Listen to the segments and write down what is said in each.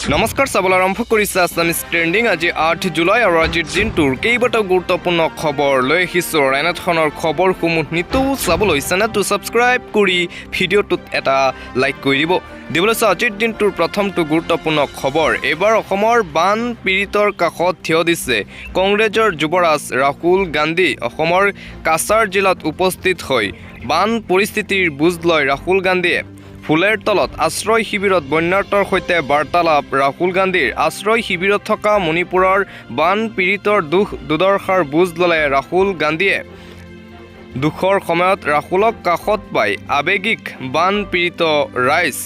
নমস্কাৰ চাবলৈ আৰম্ভ কৰিছে আছামিজ ট্ৰেণ্ডিং। আজি 8 জুলাই আৰু আজিৰ দিনটোৰ কেইবাটাও গুৰুত্বপূৰ্ণ খবৰ লৈ আহিছোঁ। এনেধৰণৰ খবৰসমূহ নিতৌ চাবলৈ চেনেলটো ছাবস্ক্ৰাইব কৰি ভিডিঅ'টোত এটা লাইক কৰি দিবলৈ আজিৰ দিনটোৰ প্ৰথমটো গুৰুত্বপূৰ্ণ খবৰ। এইবাৰ অসমৰ বান পীড়িতৰ কাষত থিয় দিছে কংগ্ৰেছৰ যুৱৰাজ ৰাহুল গান্ধী। অসমৰ কাছাৰ জিলাত উপস্থিত হৈ বান পৰিস্থিতিৰ বুজ লয় ৰাহুল গান্ধীয়ে। ফুলেৰ তলত আশ্ৰয় শিবিৰত বন্যাৰ্তৰ সৈতে বাৰ্তালাপ। ৰাহুল গান্ধীৰ আশ্ৰয় শিবিৰত থকা মণিপুৰৰ বান পীড়িতৰ দুখ দুৰ্দশাৰ বুজ ল'লে ৰাহুল গান্ধীয়ে। দুখৰ সময়ত ৰাহুলক কাষত পাই আৱেগিক বান পীড়িত ৰাইজ।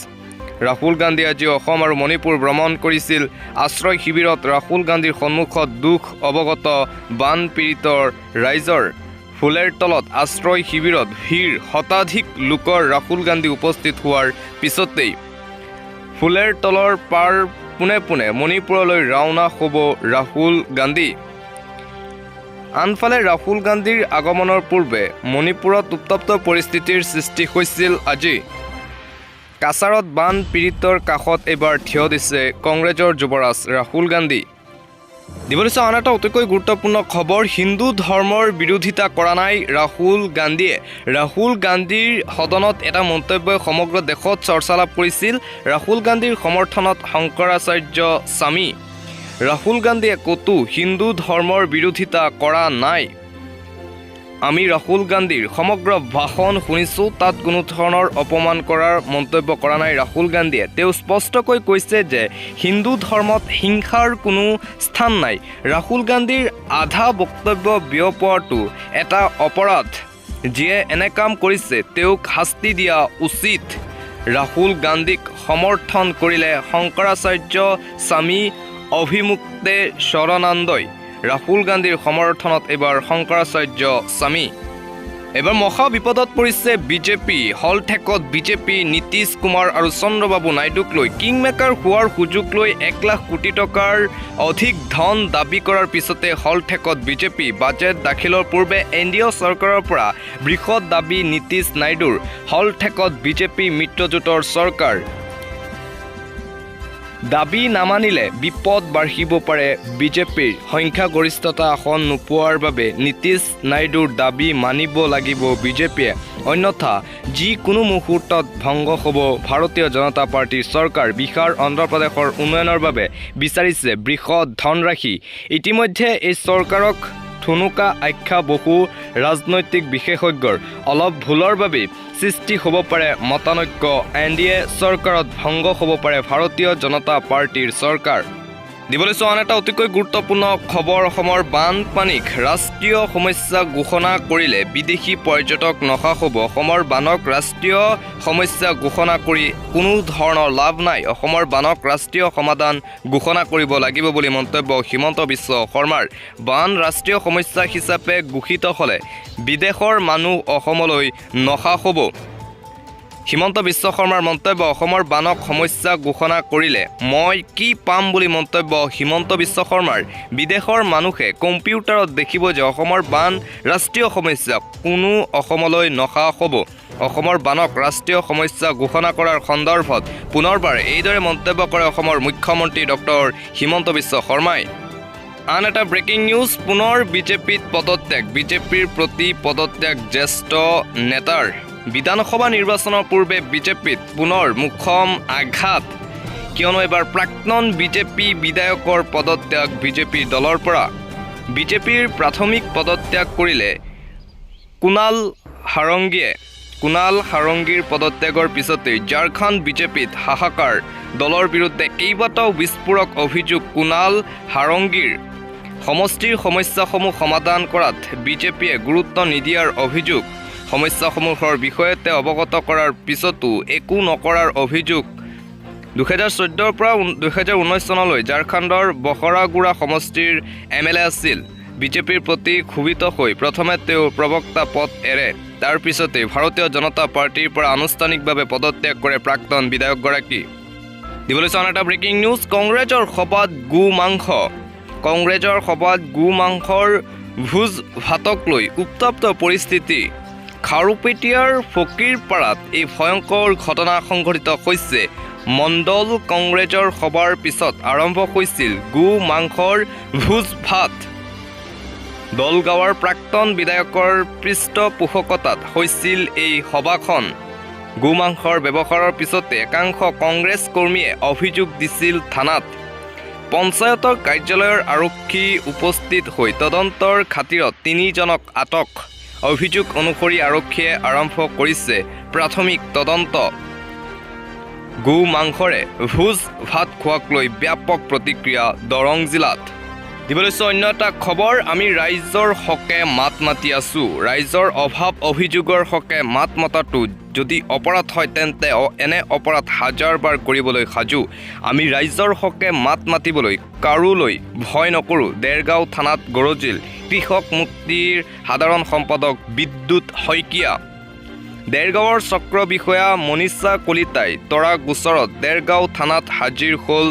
ৰাহুল গান্ধী আজি অসম আৰু মণিপুৰ ভ্ৰমণ কৰিছিল। আশ্ৰয় শিবিৰত ৰাহুল গান্ধীৰ সন্মুখত দুখ অৱগত বান পীড়িতৰ ৰাইজৰ। ফুলেৰ তলত আশ্ৰয় শিবিৰত ভিৰ শতাধিক লোকৰ। ৰাহুল গান্ধী উপস্থিত হোৱাৰ পিছতেই ফুলেৰ তলৰ পাৰ পোনে পোনে মণিপুৰলৈ ৰাওনা হ'ব ৰাহুল গান্ধী। আনফালে ৰাহুল গান্ধীৰ আগমনৰ পূৰ্বে মণিপুৰত উত্তপ্ত পৰিস্থিতিৰ সৃষ্টি হৈছিল। আজি কাছাৰত বান পীড়িতৰ কাষত এইবাৰ থিয় দিছে কংগ্ৰেছৰ যুৱৰাজ ৰাহুল গান্ধী। আন এটা অতিকৈ গুৰুত্বপূৰ্ণ খবৰ। হিন্দু ধৰ্মৰ বিৰোধিতা কৰা নাই ৰাহুল গান্ধীয়ে। ৰাহুল গান্ধীৰ সদনত এটা মন্তব্যই সমগ্ৰ দেশত চৰ্চা লাভ কৰিছিল। ৰাহুল গান্ধীৰ সমৰ্থনত শংকৰাচাৰ্য স্বামী। ৰাহুল গান্ধীয়ে ক'তো হিন্দু ধৰ্মৰ বিৰোধিতা কৰা নাই। আমি ৰাহুল গান্ধীৰ সমগ্ৰ ভাষণ শুনিছোঁ, তাত কোনো ধৰণৰ অপমান কৰাৰ মন্তব্য কৰা নাই ৰাহুল গান্ধীয়ে। তেওঁ স্পষ্টকৈ কৈছে যে হিন্দু ধৰ্মত হিংসাৰ কোনো স্থান নাই। ৰাহুল গান্ধীৰ আধা বক্তব্য বিয়পোৱাটো এটা অপৰাধ। যিয়ে এনে কাম কৰিছে তেওঁক শাস্তি দিয়া উচিত। ৰাহুল গান্ধীক সমৰ্থন কৰিলে শংকৰাচাৰ্য স্বামী অভিমুক্তে শৰণানন্দই। ৰাহুল গান্ধীৰ সমৰ্থনত এইবাৰ শংকৰাচাৰ্য স্বামী। এইবাৰ মহা বিপদত পৰিছে বিজেপি। হলঠেকত বিজেপি। নীতিশ কুমাৰ আৰু চন্দ্ৰবাবু নাইডুক লৈ কিংমেকাৰ হোৱাৰ সুযোগ লৈ 1 লাখ কোটি টকাৰ অধিক ধন দাবী কৰাৰ পিছতে হলঠেকত বিজেপি। বাজেট দাখিলৰ পূৰ্বে এনডিএ চৰকাৰৰ পৰা বৃহৎ দাবী নীতিশ নাইডুৰ। হলঠেকত বিজেপি মিত্ৰজোঁটৰ চৰকাৰ। দাবী নামানিলে বিপদ বাঢ়িব পাৰে বিজেপিৰ। সংখ্যাগৰিষ্ঠতা আসন নোপোৱাৰ বাবে নীতিশ নাইডুৰ দাবী মানিব লাগিব বিজেপিয়ে। অন্যথা যিকোনো মুহূৰ্তত ভংগ হ'ব ভাৰতীয় জনতা পাৰ্টীৰ চৰকাৰ। বিহাৰ অন্ধ্ৰপ্ৰদেশৰ উন্নয়নৰ বাবে বিচাৰিছে বৃহৎ ধনৰাশি। ইতিমধ্যে এই চৰকাৰক ঠুনুকা আখ্যা বহু ৰাজনৈতিক বিশেষজ্ঞৰ। অলপ ভুলৰ বাবে সৃষ্টি হ'ব পাৰে মতানৈক্য। এনডিএ চৰকাৰত ভংগ হ'ব পাৰে ভাৰতীয় জনতা পাৰ্টীৰ চৰকাৰ। আন এটা অতিকৈ গুৰুত্বপূৰ্ণ খবৰ। অসমৰ বানপানীক ৰাষ্ট্ৰীয় সমস্যা ঘোষণা কৰিলে বিদেশী পৰ্যটক নহা হ'ব। অসমৰ বানক ৰাষ্ট্ৰীয় সমস্যা ঘোষণা কৰি কোনো ধৰণৰ লাভ নাই। অসমৰ বানক ৰাষ্ট্ৰীয় সমাধান ঘোষণা কৰিব লাগিব বুলি মন্তব্য হিমন্ত বিশ্ব শৰ্মাৰ। বান ৰাষ্ট্ৰীয় সমস্যা হিচাপে ঘোষিত হ'লে বিদেশৰ মানুহ অসমলৈ নহা হ'ব। হিমন্ত বিশ্ব শৰ্মাৰ মন্তব্য। অসমৰ বানক সমস্যা ঘোষণা কৰিলে মই কি পাম বুলি মন্তব্য হিমন্ত বিশ্ব শৰ্মাৰ। বিদেশৰ মানুহে কম্পিউটাৰত দেখিব যে অসমৰ বান ৰাষ্ট্ৰীয় সমস্যা, কোনো অসমলৈ নহা হ'ব। অসমৰ বানক ৰাষ্ট্ৰীয় সমস্যা ঘোষণা কৰাৰ সন্দৰ্ভত পুনৰবাৰ এইদৰে মন্তব্য কৰে অসমৰ মুখ্যমন্ত্ৰী ডক্টৰ হিমন্ত বিশ্ব শৰ্মাই। আন এটা ব্ৰেকিং নিউজ। পুনৰ বিজেপিত পদত্যাগ। বিজেপিৰ প্ৰতি পদত্যাগ জ্যেষ্ঠ নেতাৰ। বিধানসভা নিৰ্বাচনৰ পূৰ্বে বিজেপিত পুনৰ মোক্ষম আঘাত। কিয়নো এবাৰ প্ৰাক্তন বিজেপি বিধায়কৰ পদত্যাগ বিজেপিৰ দলৰ পৰা। বিজেপিৰ প্ৰাথমিক পদত্যাগ কৰিলে কুণাল সাৰংগীয়ে। কুণাল সাৰংগীৰ পদত্যাগৰ পিছতেই ঝাৰখণ্ড বিজেপিত হাহাকাৰ। দলৰ বিৰুদ্ধে কেইবাটাও বিস্ফোৰক অভিযোগ। কুণাল সাৰংগীৰ সমষ্টিৰ সমস্যাসমূহ সমাধান কৰাত বিজেপিয়ে গুৰুত্ব নিদিয়াৰ অভিযোগ। সমস্যাসমূহৰ বিষয়ে তেওঁ অৱগত কৰাৰ পিছতো একো নকৰাৰ অভিযোগ। 2014 পৰা 2019 চনলৈ ঝাৰখণ্ডৰ বখৰাগুৰা সমষ্টিৰ MLA আছিল। বিজেপিৰ প্ৰতি ক্ষোভিত হৈ প্ৰথমে তেওঁ প্ৰবক্তা পদ এৰে। তাৰ পিছতে ভাৰতীয় জনতা পাৰ্টীৰ পৰা আনুষ্ঠানিকভাৱে পদত্যাগ কৰে প্ৰাক্তন বিধায়কগৰাকী। আন এটা ব্ৰেকিং নিউজ। কংগ্ৰেছৰ সভাত গো মাংস। কংগ্ৰেছৰ সভাত গো মাংসৰ ভোজ ভাতক লৈ উত্তপ্ত পৰিস্থিতি। খাৰুপেটীয়াৰ ফকীৰপাৰাত এই ভয়ংকৰ ঘটনা সংঘটিত হৈছে। মণ্ডল কংগ্ৰেছৰ সভাৰ পিছত আৰম্ভ হৈছিল গো মাংসৰ ভোজ ভাত। দলগাঁৱৰ প্ৰাক্তন বিধায়কৰ পৃষ্ঠপোষকতাত হৈছিল এই সভাখন। গো মাংসৰ ব্যৱহাৰৰ পিছতে একাংশ কংগ্ৰেছ কৰ্মীয়ে অভিযোগ দিছিল থানাত। পঞ্চায়তৰ কাৰ্যালয়ৰ আৰক্ষী উপস্থিত হৈ তদন্তৰ খাতিৰত 3জনক আটক। অভিযোগ অনুসৰি আৰক্ষীয়ে আৰম্ভ কৰিছে প্ৰাথমিক তদন্ত। গো মাংসৰে ভোজ ভাত খোৱাক লৈ ব্যাপক প্ৰতিক্ৰিয়া দৰং জিলাত। দিবলৈ অন্য এটা খবৰ, আমি ৰাইজৰ হকে মাত মাতি আছোঁ। ৰাইজৰ অভাৱ অভিযোগৰ হকে মাত মতাটো যদি অপৰাধ হয় তেন্তে এনে অপৰাধ হাজাৰবাৰ কৰিবলৈ সাজু। আমি ৰাইজৰ হকে মাত মাতিবলৈ কাৰোলৈ ভয় নকৰোঁ। দেৰগাঁও থানাত গৰজিল কৃষক মুক্তিৰ সাধাৰণ সম্পাদক বিদ্যুৎ শইকীয়া। দেৰগাঁৱৰ চক্ৰ বিষয়া মনীষা কলিতাই তৰা গোচৰত দেৰগাঁও থানাত হাজিৰ হ'ল।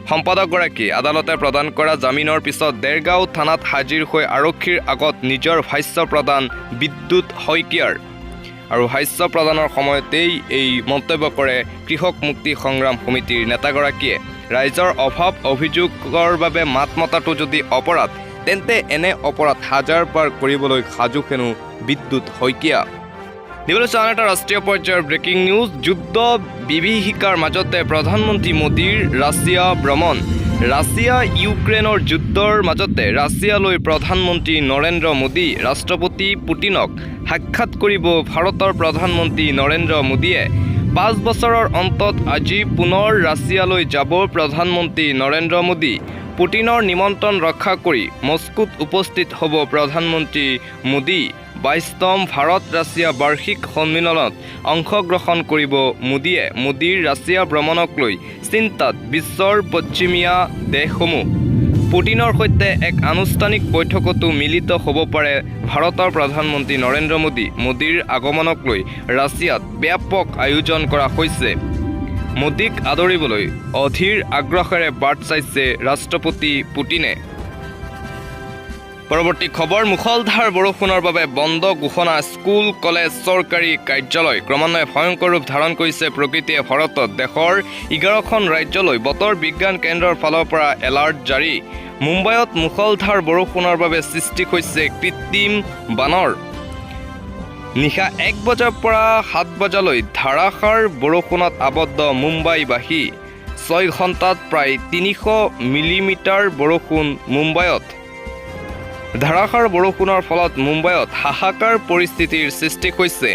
সম্পাদকগৰাকী আদালতে প্ৰদান কৰা জামিনৰ পিছত দেৰগাঁও থানাত হাজিৰ হৈ আৰক্ষীৰ আগত নিজৰ ভাষ্য প্ৰদান বিদ্যুৎ শইকীয়াৰ। আৰু ভাষ্য প্ৰদানৰ সময়তেই এই মন্তব্য কৰে কৃষক মুক্তি সংগ্ৰাম সমিতিৰ নেতাগৰাকীয়ে। ৰাইজৰ অভাৱ অভিযোগৰ বাবে মাত মতাটো যদি অপৰাধ তেন্তে এনে অপৰাধ হাজাৰবাৰ কৰিবলৈ সাজু হেনো বিদ্যুৎ শইকীয়া। দিবলৈ আন এটা ৰাষ্ট্ৰীয় পৰ্যায়ৰ ব্ৰেকিং নিউজ। যুদ্ধ বিভীষিকাৰ মাজতে প্ৰধানমন্ত্ৰী মোদীৰ ৰাছিয়া ভ্ৰমণ। ৰাছিয়া ইউক্ৰেইনৰ যুদ্ধৰ মাজতে ৰাছিয়ালৈ প্ৰধানমন্ত্ৰী নৰেন্দ্ৰ মোদী। ৰাষ্ট্ৰপতি পুটিনক সাক্ষাৎ কৰিব ভাৰতৰ প্ৰধানমন্ত্ৰী নৰেন্দ্ৰ মোদীয়ে। 5 বছৰৰ অন্তত আজি পুনৰ ৰাছিয়ালৈ যাব প্ৰধানমন্ত্ৰী নৰেন্দ্ৰ মোদী। পুটিনৰ নিমন্ত্ৰণ ৰক্ষা কৰি মস্কোত উপস্থিত হ'ব প্ৰধানমন্ত্ৰী মোদী। 22তম ভাৰত ৰাছিয়া বাৰ্ষিক সন্মিলনত অংশগ্ৰহণ কৰিব মোদীয়ে। মোদীৰ ৰাছিয়া ভ্ৰমণক লৈ চিন্তাত বিশ্বৰ পশ্চিমীয়া দেশসমূহ। পুটিনৰ সৈতে এক আনুষ্ঠানিক বৈঠকতো মিলিত হ'ব পাৰে ভাৰতৰ প্ৰধানমন্ত্ৰী নৰেন্দ্ৰ মোদী। মোদীৰ আগমনক লৈ ৰাছিয়াত ব্যাপক আয়োজন কৰা হৈছে। মোদীক আদৰিবলৈ অধীৰ আগ্ৰহেৰে বাট চাইছে ৰাষ্ট্ৰপতি পুটিনে। পৰৱৰ্তী খবৰ, মুষলধাৰ বৰষুণৰ বাবে বন্ধ ঘোষণা স্কুল কলেজ চৰকাৰী কাৰ্যালয়। ক্ৰমান্বয়ে ভয়ংকৰ ৰূপ ধাৰণ কৰিছে প্ৰকৃতিয়ে ভাৰতত। দেশৰ 11খন ৰাজ্যলৈ বতৰ বিজ্ঞান কেন্দ্ৰৰ ফালৰ পৰা এলাৰ্ট জাৰি। মুম্বাইত মুষলধাৰ বৰষুণৰ বাবে সৃষ্টি হৈছে কৃত্ৰিম বানৰ। নিশা 1 বজাৰ পৰা 7 বজালৈ ধাৰাসাৰ বৰষুণত আবদ্ধ মুম্বাইবাসী। 6 ঘণ্টাত প্ৰায় 300 মিলিমিটাৰ বৰষুণ মুম্বাইত। ধাৰাসাৰ বৰষুণৰ ফলত মুম্বাইত হাহাকাৰ পৰিস্থিতিৰ সৃষ্টি হৈছে।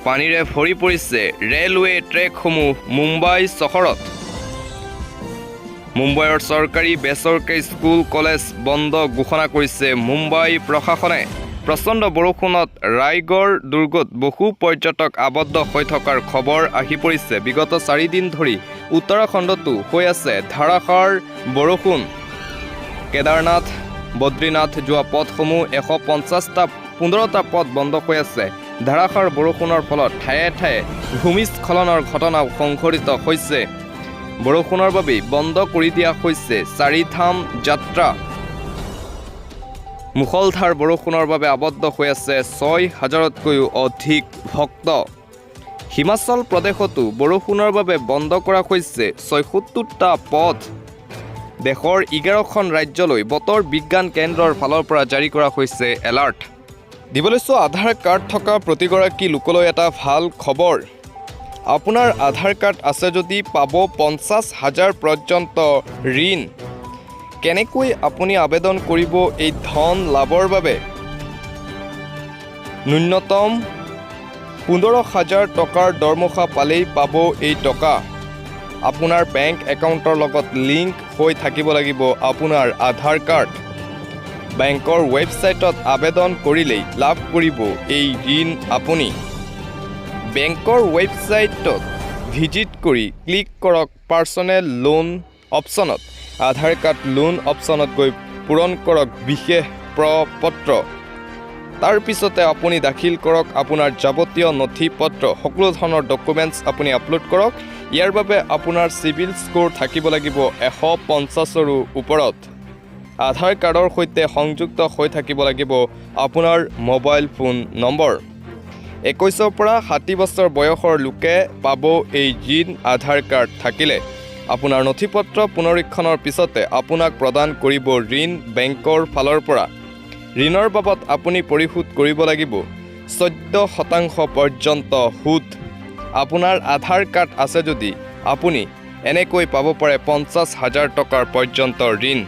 পানীৰে ভৰি পৰিছে ৰেলৱে ট্ৰেকসমূহ মুম্বাই চহৰত। মুম্বাইৰ চৰকাৰী বেচৰকাৰী স্কুল কলেজ বন্ধ ঘোষণা কৰিছে মুম্বাই প্ৰশাসনে। প্ৰচণ্ড বৰষুণত ৰায়গড় দুৰ্গত বহু পৰ্যটক আবদ্ধ হৈ থকাৰ খবৰ আহি পৰিছে। বিগত 4 দিন ধৰি উত্তৰাখণ্ডতো হৈ আছে ধাৰাসাৰ বৰষুণ। কেদাৰনাথ বদ্ৰীনাথ যোৱা পথসমূহ 15টা পথ বন্ধ হৈ আছে। ধাৰাসাৰ বৰষুণৰ ফলত ঠায়ে ঠায়ে ভূমিস্খলনৰ ঘটনাও সংঘটিত হৈছে। বৰষুণৰ বাবেই বন্ধ কৰি দিয়া হৈছে 4 ধাম যাত্ৰা। মুষলধাৰ বৰষুণৰ বাবে আবদ্ধ হৈ আছে 6,000তকৈও অধিক ভক্ত। হিমাচল প্ৰদেশতো বৰষুণৰ বাবে বন্ধ কৰা হৈছে 76টা পথ। দেশৰ 11খন ৰাজ্যলৈ বতৰ বিজ্ঞান কেন্দ্ৰৰ ফালৰ পৰা জাৰি কৰা হৈছে এলাৰ্ট। দিবলৈ আধাৰ কাৰ্ড থকা প্ৰতিগৰাকী লোকলৈ এটা ভাল খবৰ। আপোনাৰ আধাৰ কাৰ্ড আছে যদি পাব 50,000 পৰ্যন্ত ঋণ। কেনেকৈ আপুনি আবেদন কৰিব এই ধন লাভৰ বাবে? ন্যূনতম 15,000 টকাৰ দৰমহা পালেই পাব এই টকা। আপোনাৰ বেংক একাউণ্টৰ লগত লিংক হৈ থাকিব লাগিব আপোনাৰ আধাৰ কাৰ্ড। বেংকৰ ৱেবছাইটত আবেদন কৰিলেই লাভ কৰিব এই ঋণ আপুনি। বেংকৰ ৱেবছাইটত ভিজিট কৰি ক্লিক কৰক পাৰ্চনেল লোন অপশ্যনত। আধাৰ কাৰ্ড লোন অপশ্যনত গৈ পূৰণ কৰক বিশেষ প্ৰপত্ৰ। তাৰ পিছতে আপুনি দাখিল কৰক আপোনাৰ যাৱতীয় নথি পত্ৰ। সকলো ধৰণৰ ডকুমেণ্টছ আপুনি আপলোড কৰক। ইয়াৰ বাবে আপোনাৰ চিভিল স্ক'ৰ থাকিব লাগিব 150ৰো ওপৰত। আধাৰ কাৰ্ডৰ সৈতে সংযুক্ত হৈ থাকিব লাগিব আপোনাৰ মোবাইল ফোন নম্বৰ। 21 পৰা 60 বছৰ বয়সৰ লোকে পাব এই ঋণ আধাৰ কাৰ্ড থাকিলে। আপোনাৰ নথিপত্ৰ পুনৰীক্ষণৰ পিছতে আপোনাক প্ৰদান কৰিব ঋণ বেংকৰ ফালৰ পৰা। ঋণৰ বাবদ আপুনি পৰিশোধ কৰিব লাগিব 14% পৰ্যন্ত সুদ। আপোনাৰ আধাৰ কাৰ্ড আছে যদি আপুনি এনেকৈ পাব পাৰে 50,000 টকাৰ পৰ্যন্ত ঋণ।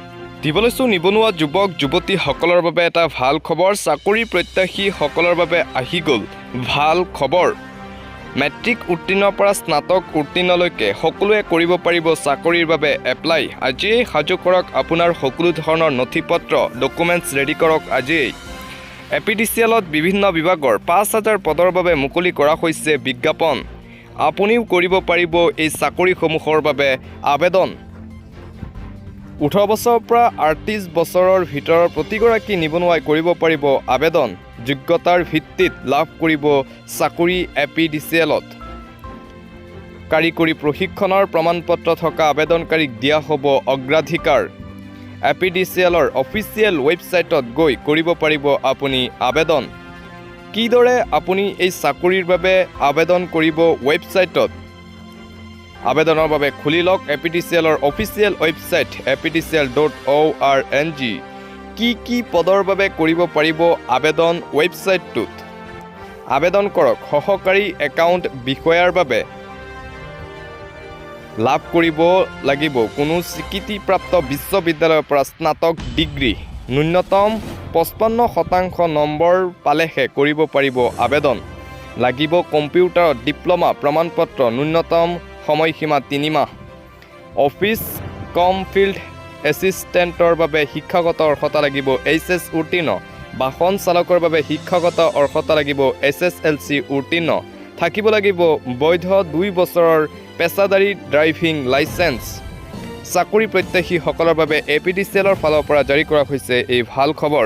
দিবলৈছো নিবনুৱা যুৱক যুৱতীসকলৰ বাবে এটা ভাল খবৰ। চাকৰি প্ৰত্যাশীসকলৰ বাবে আহি গ'ল ভাল খবৰ। মেট্ৰিক উত্তীৰ্ণৰ পৰা স্নাতক উত্তীৰ্ণলৈকে সকলোৱে কৰিব পাৰিব চাকৰিৰ বাবে এপ্লাই। আজিয়েই সাজু কৰক আপোনাৰ সকলো ধৰণৰ নথিপত্ৰ ডকুমেণ্টছ ৰেডি কৰক আজিয়েই। এপিডিচিএলত বিভিন্ন বিভাগৰ 5,000 পদৰ বাবে মুকলি কৰা হৈছে বিজ্ঞাপন। আপুনিও কৰিব পাৰিব এই চাকৰিসমূহৰ বাবে আবেদন। 18 বছৰৰ পৰা 38 বছৰৰ ভিতৰৰ প্ৰতিগৰাকী নিবনুৱাই কৰিব পাৰিব আবেদন। যোগ্যতাৰ ভিত্তিত লাভ কৰিব চাকৰি এপিডিচিএলত। কাৰিকৰী প্ৰশিক্ষণৰ প্ৰমাণপত্ৰ থকা আবেদনকাৰীক দিয়া হ'ব অগ্ৰাধিকাৰ। এপিডিচিএলৰ অফিচিয়েল ৱেবছাইটত গৈ কৰিব পাৰিব আপুনি আবেদন। কিদৰে আপুনি এই চাকৰিৰ বাবে আবেদন কৰিব ৱেবছাইটত? আবেদনৰ বাবে খুলি লওক এপিডিচিএলৰ অফিচিয়েল ৱেবছাইট apdcl.org। কি পদৰ বাবে কৰিব পাৰিব আবেদন ৱেবছাইটটোত? আবেদন কৰক সহকাৰী একাউণ্ট বিষয়াৰ বাবে। লাভ কৰিব লাগিব কোনো স্বীকৃতিপ্ৰাপ্ত বিশ্ববিদ্যালয়ৰ পৰা স্নাতক ডিগ্ৰী। ন্যূনতম 55% নম্বৰ পালেহে কৰিব পাৰিব আবেদন। লাগিব কম্পিউটাৰত ডিপ্ল'মা প্ৰমাণপত্ৰ। ন্যূনতম সময়সীমা 3 মাহ। অফিচ কম ফিল্ড এছিষ্টেণ্টৰ বাবে শিক্ষাগত অৰ্হতা লাগিব HS উত্তীৰ্ণ। বাহন চালকৰ বাবে শিক্ষাগত অৰ্হতা লাগিব SSLC উত্তীৰ্ণ। থাকিব লাগিব বৈধ 2 বছৰৰ পেছাদাৰী ড্ৰাইভিং লাইচেন্স। চাকৰি প্ৰত্যাশীসকলৰ বাবে এপিডিচিএলৰ ফালৰ পৰা জাৰি কৰা হৈছে এই ভাল খবৰ।